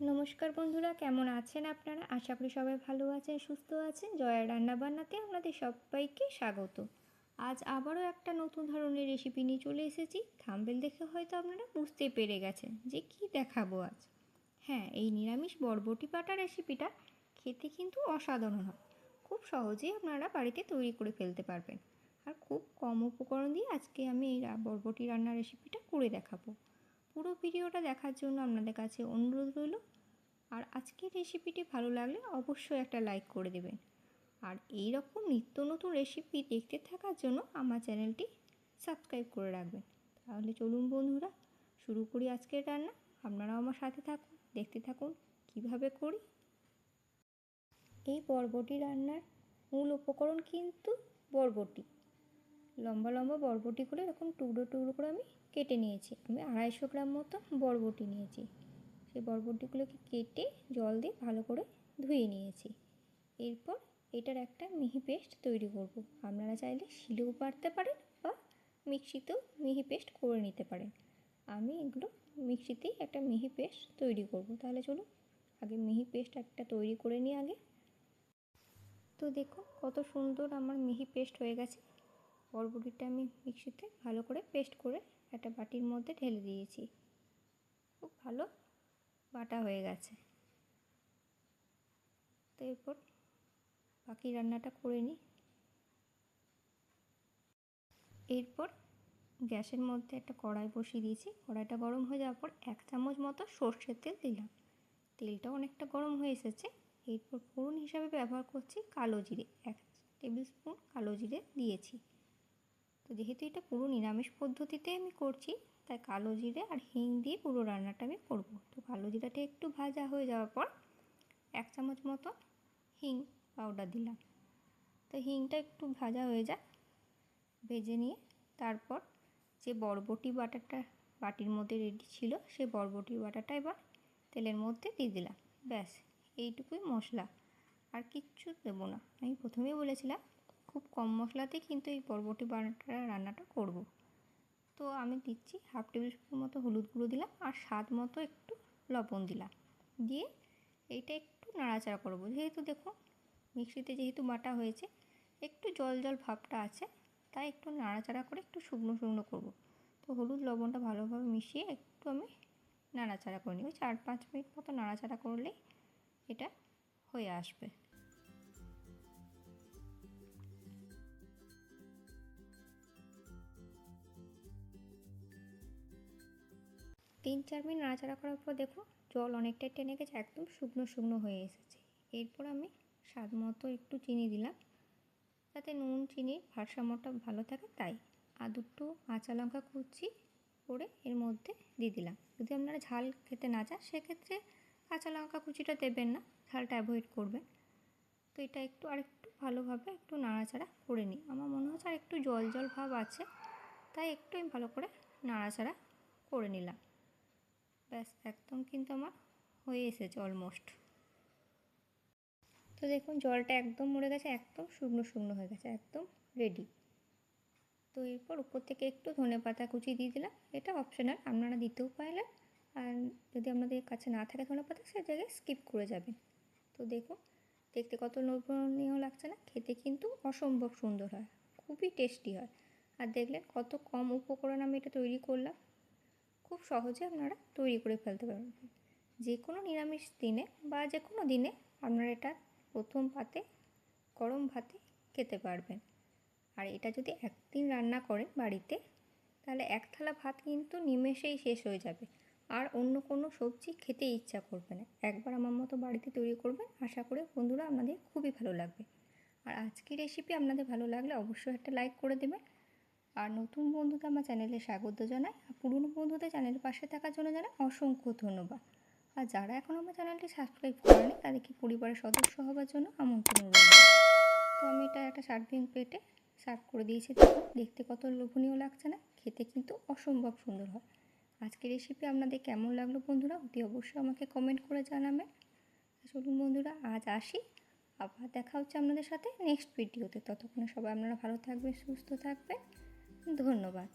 নমস্কার বন্ধুরা, কেমন আছেন আপনারা? আশা করি সবাই ভালো আছেন, সুস্থ আছেন। জয়া রান্নাবান্নাতে আপনাদের সবাইকে স্বাগত। আজ আবারও একটা নতুন ধরনের রেসিপি নিয়ে চলে এসেছি। থাম্বনেল দেখে হয়তো আপনারা বুঝতে পেরে গেছেন যে কী দেখাবো আজ। হ্যাঁ, এই নিরামিষ বরবটি বাটা রেসিপিটা খেতে কিন্তু অসাধারণ হয়। খুব সহজেই আপনারা বাড়িতে তৈরি করে ফেলতে পারবেন। আর খুব কম উপকরণ দিয়ে আজকে আমি এই বরবটি রান্নার রেসিপিটা করে দেখাবো। পুরো ভিডিওটা দেখার জন্য আপনাদের কাছে অনুরোধ রইল। আর আজকের রেসিপিটি ভালো লাগলে অবশ্যই একটা লাইক করে দেবেন। আর এই রকম নিত্য নতুন রেসিপি দেখতে থাকার জন্য আমার চ্যানেলটি সাবস্ক্রাইব করে রাখবেন। তাহলে চলুন বন্ধুরা, শুরু করি আজকের রান্না। আপনারাও আমার সাথে থাকুন, দেখতে থাকুন কিভাবে করি। এই বরবটি রান্নার মূল উপকরণ কিন্তু বরবটি। লম্বা লম্বা বরবটিগুলো এরকম টুকরো টুকরো করে আমি কেটে নিয়েছি। আমি 250 গ্রাম মতো বরবটি নিয়েছি। সেই বরবটিগুলোকে কেটে জল দিয়ে ভালো করে ধুয়ে নিয়েছি। এরপর এটার একটা মিহি পেস্ট তৈরি করব। আপনারা চাইলে শিলেও বাটতে পারেন বা মিক্সিতেও মিহি পেস্ট করে নিতে পারেন। আমি এগুলো মিক্সিতেই একটা মিহি পেস্ট তৈরি করব। তাহলে চলুন আগে মিহি পেস্ট একটা তৈরি করে নিই আগে। তো দেখুন কত সুন্দর আমার মিহি পেস্ট হয়ে গেছে। বরবটিটা আমি মিক্সিতে ভালো করে পেস্ট করে একটা বাটির মধ্যে ঢেলে দিয়েছি। খুব ভালো বাটা হয়ে গেছে। তো এরপর বাকি রান্নাটা করে নিই। এরপর গ্যাসের মধ্যে একটা কড়াই বসিয়ে দিয়েছি। কড়াইটা গরম হয়ে যাওয়ার পর 1 চামচ মতো সর্ষের তেল দিলাম। তেলটা অনেকটা গরম হয়ে এসেছে। এরপর ফোড়ন হিসাবে ব্যবহার করছি কালো জিরে। 1 টেবিল স্পুন কালো জিরে দিয়েছি। তো যেহেতু এটা পুরো নিরামিষ পদ্ধতিতে আমি করছি, তাই কালো জিরে আর হিং দিয়ে পুরো রান্নাটা আমি করব। তো কালো জিরাটা একটু ভাজা হয়ে যাওয়ার পর 1 চামচ মতো হিং পাউডার দিলাম। তো হিংটা একটু ভাজা হয়ে যায়, ভেজে নিয়ে তারপর যে বরবটি বাটাটা বাটির মধ্যে রেডি ছিল, সেই বরবটি বাটাটা এবার তেলের মধ্যে দিয়ে দিলাম। ব্যাস, এইটুকুই মশলা, আর কিচ্ছু দেবো না। আমি প্রথমেই বলেছিলাম খুব কম মশলাতেই কিন্তু এই বরবটি বাটাটা রান্নাটা করব। তো আমি দিচ্ছি 1/2 টেবিল স্পুন মতো হলুদ গুঁড়ো দিলাম আর স্বাদ মতো একটু লবণ দিলাম। দিয়ে এইটা একটু নাড়াচাড়া করবো। যেহেতু দেখুন মিক্সিতে যেহেতু বাটা হয়েছে, একটু জল জল ভাবটা আছে, তাই একটু নাড়াচাড়া করে একটু শুকনো শুকনো করব। তো হলুদ লবণটা ভালোভাবে মিশিয়ে একটু আমি নাড়াচাড়া করে নিই। ওই 4-5 মিনিট মতো নাড়াচাড়া করলেই এটা হয়ে আসবে। তিন চার মিনিট নাড়াচাড়া করার পর দেখুন জল অনেকটাই টেনে গেছে, একদম শুকনো শুকনো হয়ে এসেছে। এরপর আমি স্বাদ মতো একটু চিনি দিলাম, যাতে নুন চিনির ভারসাম্যটা ভালো থাকে তাই। আর দুটো কাঁচা লঙ্কা কুচি করে এর মধ্যে দিয়ে দিলাম। যদি আপনারা ঝাল খেতে না চান সেক্ষেত্রে কাঁচা লঙ্কা কুচিটা দেবেন না, ঝালটা অ্যাভয়েড করবেন। তো এটা একটু আরেকটু ভালোভাবে একটু নাড়াচাড়া করে নিই। আমার মনে হচ্ছে আর একটু জল জল ভাব আছে, তাই একটু আমি ভালো করে নাড়াচাড়া করে নিলাম। ব্যাস, একদম কিন্তু আমার হয়ে এসেছে অলমোস্ট। তো দেখুন জলটা একদম মরে গেছে, একদম শুকনো শুকনো হয়ে গেছে, একদম রেডি। তো এরপর উপর থেকে একটু ধনেপাতা কুচি দিয়ে দিলাম। এটা অপশনাল, আপনারা দিতেও পারলেন, আর যদি আপনাদের কাছে না থাকে ধনেপাতা সে জায়গায় স্কিপ করে যাবেন। তো দেখুন দেখতে কত লোভনীয় লাগছে না? খেতে কিন্তু অসম্ভব সুন্দর হয়, খুবই টেস্টি হয়। আর দেখলেন কত কম উপকরণ আমি এটা তৈরি করলাম। খুব সহজে আপনারা তৈরি করে ফেলতে পারবেন। যে কোনো নিরামিষ দিনে বা যে কোনো দিনে আপনারা এটা প্রথম পাতে গরম ভাতে খেতে পারবেন। আর এটা যদি একদিন রান্না করেন বাড়িতে, তাহলে এক থালা ভাত কিন্তু নিমেষেই শেষ হয়ে যাবে, আর অন্য কোনো সবজি খেতে ইচ্ছা করবে না। একবার আমার মতো বাড়িতে তৈরি করবেন, আশা করি বন্ধুরা আপনাদের খুবই ভালো লাগবে। আর আজকের রেসিপি আপনাদের ভালো লাগলে অবশ্যই একটা লাইক করে দেবেন। আর নতুন বন্ধুদের আমার চ্যানেলে স্বাগত জানাই, আর পুরনো বন্ধুদের চ্যানেলের পাশে থাকার জন্য জানাই অসংখ্য ধন্যবাদ। আর যারা এখন আমার চ্যানেলটি সাবস্ক্রাইব করেনি তাদেরকে পরিবারের সদস্য হওয়ার জন্য আমন্ত্রণ রইল। তো আমি এটা একটা সার্ভিং প্লেটে সার্ভ করে দিয়েছি। দেখুন দেখতে কত লোভনীয় লাগছে না? খেতে কিন্তু অসম্ভব সুন্দর হয়। আজকের রেসিপি আপনাদের কেমন লাগলো বন্ধুরা অতি অবশ্যই আমাকে কমেন্ট করে জানাবেন। চলুন বন্ধুরা আজ আসি, আবার দেখা হচ্ছে আপনাদের সাথে নেক্সট ভিডিওতে। ততক্ষণে সবাই আপনারা ভালো থাকবেন, সুস্থ থাকবেন। ধন্যবাদ।